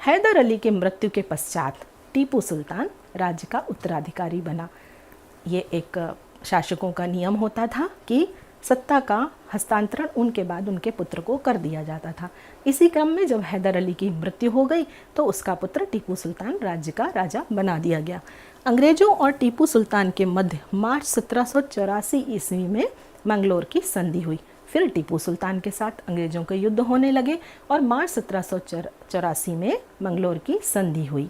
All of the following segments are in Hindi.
हैदर अली के मृत्यु के पश्चात टीपू सुल्तान राज्य का उत्तराधिकारी बना। ये एक शासकों का नियम होता था कि सत्ता का हस्तांतरण उनके बाद उनके पुत्र को कर दिया जाता था। इसी क्रम में जब हैदर अली की मृत्यु हो गई तो उसका पुत्र टीपू सुल्तान राज्य का राजा बना दिया गया। अंग्रेजों और टीपू सुल्तान के मध्य मार्च 1784 ईस्वी में मैंगलोर की संधि हुई। फिर टीपू सुल्तान के साथ अंग्रेजों के युद्ध होने लगे और मार्च 1784 में मैंगलोर की संधि हुई।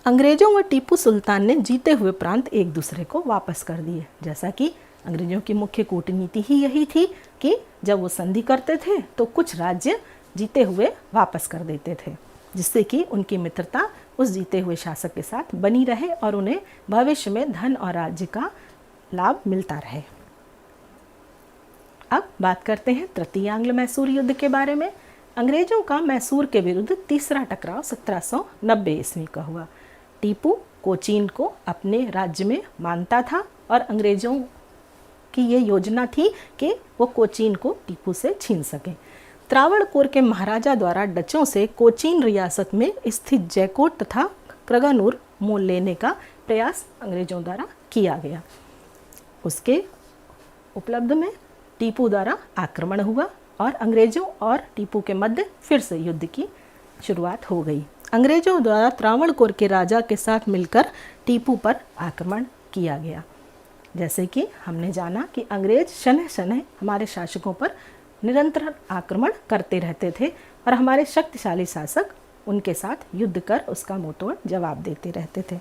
अंग्रेजों व टीपू सुल्तान ने जीते हुए प्रांत एक दूसरे को वापस कर दिए। जैसा कि अंग्रेजों की मुख्य कूटनीति ही यही थी कि जब वो संधि करते थे तो कुछ राज्य जीते हुए वापस कर देते थे, जिससे कि उनकी मित्रता उस जीते हुए शासक के साथ बनी रहे और उन्हें भविष्य में धन और राज्य का लाभ मिलता रहे। अब बात करते हैं तृतीय आंग्ल मैसूर युद्ध के बारे में। अंग्रेजों का मैसूर के विरुद्ध तीसरा टकराव 1790 ईस्वी का हुआ। टीपू कोचीन को अपने राज्य में मानता था और अंग्रेजों की ये योजना थी कि वो कोचीन को टीपू से छीन सकें। त्रावणकोर के महाराजा द्वारा डचों से कोचीन रियासत में स्थित जयकोट तथा क्रगनूर मोल लेने का प्रयास अंग्रेजों द्वारा किया गया। उसके उपलब्ध में टीपू द्वारा आक्रमण हुआ और अंग्रेजों और टीपू के मध्य फिर से युद्ध की शुरुआत हो गई। अंग्रेजों द्वारा त्रावणकोर के राजा के साथ मिलकर टीपू पर आक्रमण किया गया। जैसे कि हमने जाना कि अंग्रेज शनह शनह हमारे शासकों पर निरंतर आक्रमण करते रहते थे और हमारे शक्तिशाली शासक उनके साथ युद्ध कर उसका मुंहतोड़ जवाब देते रहते थे।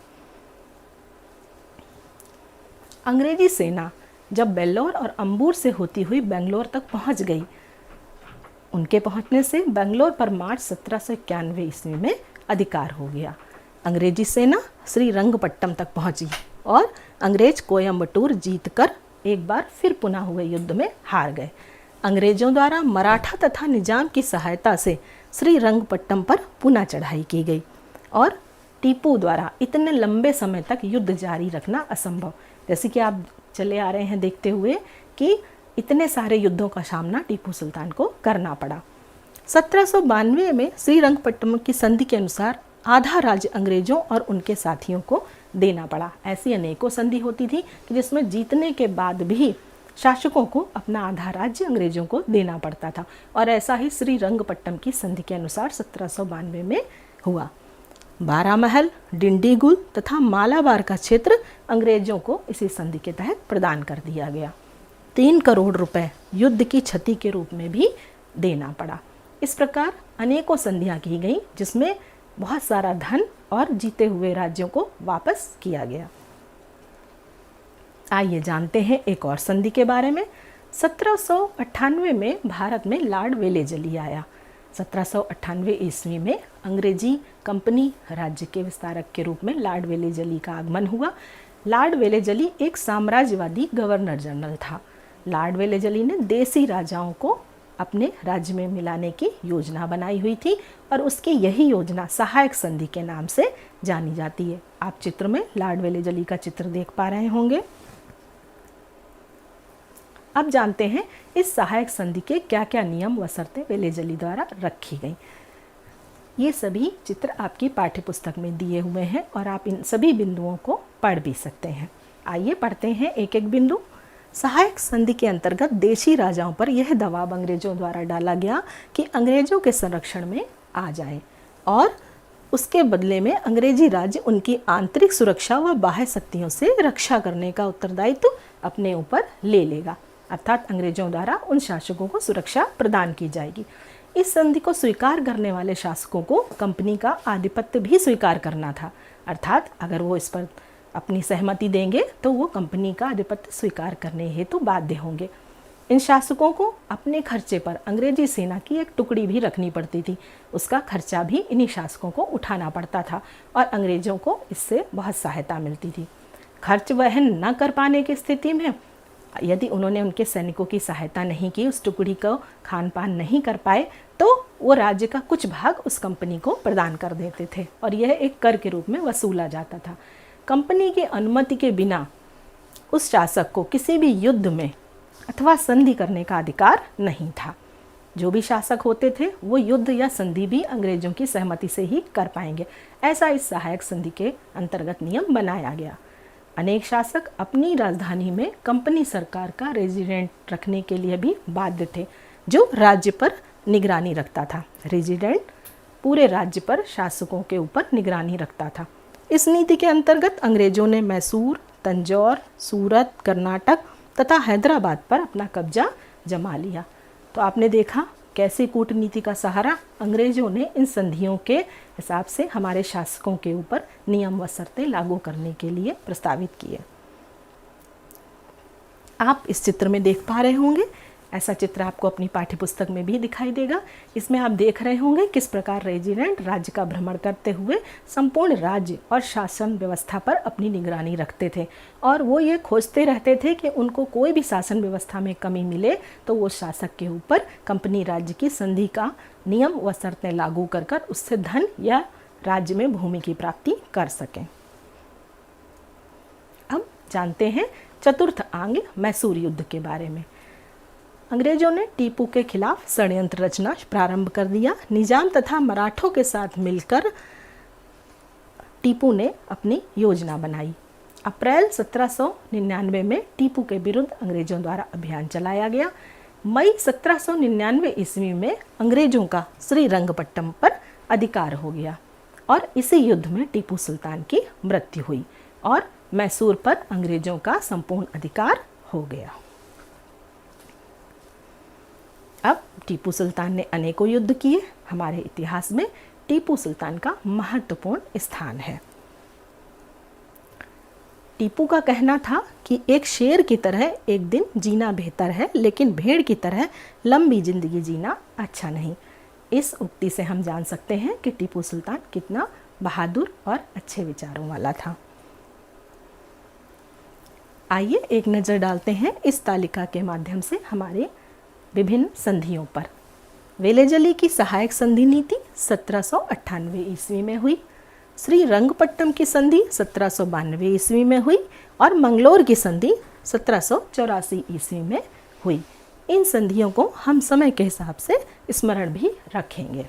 अंग्रेजी सेना जब बेल्लौर और अंबूर से होती हुई बेंगलोर तक पहुंच गई, उनके पहुंचने से बेंगलोर पर मार्च 1791 ईस्वी में अधिकार हो गया। अंग्रेजी सेना श्रीरंगपट्टम तक पहुंची और अंग्रेज कोयम्बटूर जीतकर एक बार फिर पुनः हुए युद्ध में हार गए। अंग्रेजों द्वारा मराठा तथा निजाम की सहायता से श्रीरंगपट्टम पर पुनः चढ़ाई की गई और टीपू द्वारा इतने लंबे समय तक युद्ध जारी रखना असंभव। जैसे कि आप चले आ रहे हैं देखते हुए कि इतने सारे युद्धों का सामना टीपू सुल्तान को करना पड़ा। 1792 में श्रीरंगपट्टम की संधि के अनुसार आधा राज्य अंग्रेजों और उनके साथियों को देना पड़ा। ऐसी अनेकों संधि होती थी कि जिसमें जीतने के बाद भी शासकों को अपना आधा राज्य अंग्रेजों को देना पड़ता था और ऐसा ही श्रीरंगपट्टम की संधि के अनुसार 1792 में हुआ। बारामहल, डिंडीगुल तथा मालाबार का क्षेत्र अंग्रेजों को इसी संधि के तहत प्रदान कर दिया गया। 3 करोड़ रुपए युद्ध की क्षति के रूप में भी देना पड़ा। इस प्रकार अनेकों संधियां की गई जिसमें बहुत सारा धन और जीते हुए राज्यों को वापस किया गया। आइए जानते हैं एक और संधि के बारे में। 1798 में भारत में लॉर्ड वेलेजली आया। 1798 ईस्वी में अंग्रेजी कंपनी राज्य के विस्तारक के रूप में लॉर्ड वेलेजली का आगमन हुआ। लॉर्ड वेलेजली एक साम्राज्यवादी गवर्नर जनरल था। लॉर्ड वेलेजली ने देसी राजाओं को अपने राज्य में मिलाने की योजना बनाई हुई थी और उसकी यही योजना सहायक संधि के नाम से जानी जाती है। आप चित्र में लॉर्ड वेलेजली का चित्र देख पा रहे होंगे। अब जानते हैं इस सहायक संधि के क्या क्या नियम व शर्तें वेलेजली द्वारा रखी गई। ये सभी चित्र आपकी पाठ्यपुस्तक में दिए हुए हैं और आप इन सभी बिंदुओं को पढ़ भी सकते हैं। आइए पढ़ते हैं एक एक बिंदु। सहायक संधि के अंतर्गत देशी राजाओं पर यह दबाव अंग्रेजों द्वारा डाला गया कि अंग्रेजों के संरक्षण में आ जाए और उसके बदले में अंग्रेजी राज्य उनकी आंतरिक सुरक्षा व बाह्य शक्तियों से रक्षा करने का उत्तरदायित्व अपने ऊपर ले लेगा। अर्थात अंग्रेजों द्वारा उन शासकों को सुरक्षा प्रदान की जाएगी। इस संधि को स्वीकार करने वाले शासकों को कंपनी का आधिपत्य भी स्वीकार करना था। अर्थात अगर वो इस पर अपनी सहमति देंगे तो वो कंपनी का आधिपत्य स्वीकार करने हेतु बाध्य होंगे। इन शासकों को अपने खर्चे पर अंग्रेजी सेना की एक टुकड़ी भी रखनी पड़ती थी। उसका खर्चा भी इन्हीं शासकों को उठाना पड़ता था और अंग्रेजों को इससे बहुत सहायता मिलती थी। खर्च वहन न कर पाने की स्थिति में यदि उन्होंने उनके सैनिकों की सहायता नहीं की, उस टुकड़ी को खान पान नहीं कर पाए, तो वो राज्य का कुछ भाग उस कंपनी को प्रदान कर देते थे और यह एक कर के रूप में वसूला जाता था। कंपनी की अनुमति के बिना उस शासक को किसी भी युद्ध में अथवा संधि करने का अधिकार नहीं था। जो भी शासक होते थे वो युद्ध या संधि भी अंग्रेजों की सहमति से ही कर पाएंगे, ऐसा इस सहायक संधि के अंतर्गत नियम बनाया गया। अनेक शासक अपनी राजधानी में कंपनी सरकार का रेजिडेंट रखने के लिए भी बाध्य थे, जो राज्य पर निगरानी रखता था। रेजिडेंट पूरे राज्य पर शासकों के ऊपर निगरानी रखता था। इस नीति के अंतर्गत अंग्रेजों ने मैसूर, तंजौर, सूरत, कर्नाटक तथा हैदराबाद पर अपना कब्जा जमा लिया। तो आपने देखा कैसे कूटनीति का सहारा अंग्रेजों ने इन संधियों के हिसाब से हमारे शासकों के ऊपर नियम व शर्तें लागू करने के लिए प्रस्तावित किए। आप इस चित्र में देख पा रहे होंगे, ऐसा चित्र आपको अपनी पाठ्यपुस्तक में भी दिखाई देगा। इसमें आप देख रहे होंगे किस प्रकार रेजिडेंट राज्य का भ्रमण करते हुए संपूर्ण राज्य और शासन व्यवस्था पर अपनी निगरानी रखते थे, और वो ये खोजते रहते थे कि उनको कोई भी शासन व्यवस्था में कमी मिले तो वो शासक के ऊपर कंपनी राज्य की संधि का नियम व शर्तें लागू कर कर उससे धन या राज्य में भूमि की प्राप्ति कर सकें। अब जानते हैं चतुर्थ अंग मैसूर युद्ध के बारे में। अंग्रेजों ने टीपू के खिलाफ षड्यंत्र रचना प्रारंभ कर दिया। निजाम तथा मराठों के साथ मिलकर टीपू ने अपनी योजना बनाई। अप्रैल 1799 में टीपू के विरुद्ध अंग्रेजों द्वारा अभियान चलाया गया। मई 1799 ईस्वी में अंग्रेजों का श्रीरंगपट्टम पर अधिकार हो गया और इसी युद्ध में टीपू सुल्तान की मृत्यु हुई और मैसूर पर अंग्रेजों का संपूर्ण अधिकार हो गया। अब टीपू सुल्तान ने अनेकों युद्ध किए। हमारे इतिहास में टीपू सुल्तान का महत्वपूर्ण स्थान है। टीपू का कहना था कि एक शेर की तरह एक दिन जीना बेहतर है, लेकिन भेड़ की तरह लंबी जिंदगी जीना अच्छा नहीं। इस उक्ति से हम जान सकते हैं कि टीपू सुल्तान कितना बहादुर और अच्छे विचारों वाला था। आइए एक नज़र डालते हैं इस तालिका के माध्यम से हमारे विभिन्न संधियों पर। वेलेजली की सहायक संधि नीति 1798 ईस्वी में हुई। श्रीरंगपट्टम की संधि 1792 ईस्वी में हुई और मंगलोर की संधि 1784 ईस्वी में हुई। इन संधियों को हम समय के हिसाब से स्मरण भी रखेंगे।